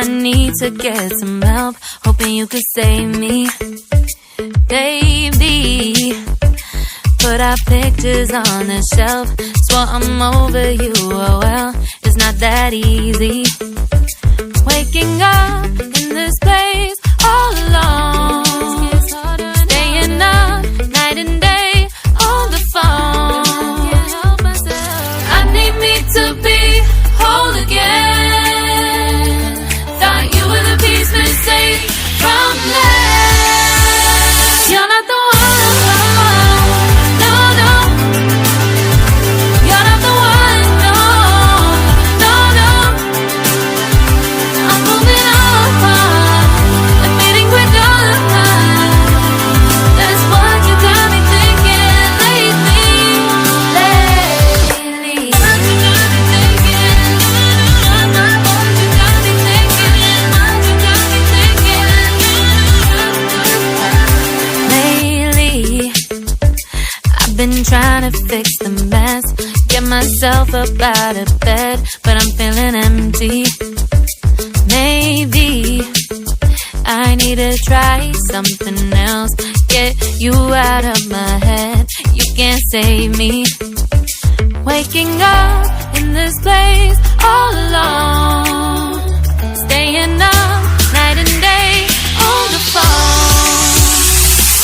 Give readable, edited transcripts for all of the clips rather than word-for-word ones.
need to get some help, hoping you could save me, baby. Put our pictures on the shelf, swore I'm over you, oh well, it's not that easy. Waking up in this place all alone, staying up night and day on the phone. I need me to be whole again. Thought you were the piece missing from last. You're not the one, no, no. You're not the one, no, no, no. I'm moving on, admitting we're done. That's what you got me thinking lately. What you got me thinking. What you got me thinking. What you got me thinking. Lately, I've been trying to fix the mess, get myself up out of bed, but I'm feeling empty. Maybe I need to try something else, get you out of my head, you can't save me. Waking up in this place all alone, staying up night and day on the phone.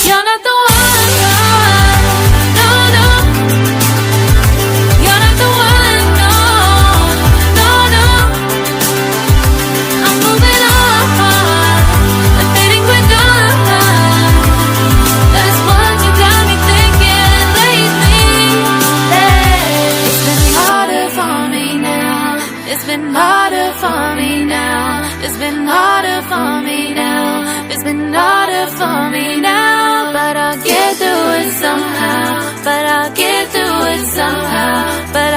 You're not the one, no, no. You're not the one, no, no, no. I'm moving on, admitting we're done. That's what you got me thinking lately. It's been harder for me now. It's been harder for me now. It's been harder for me now. It's been harder for me now. But I'll get through it somehow. But I'll get through it somehow. But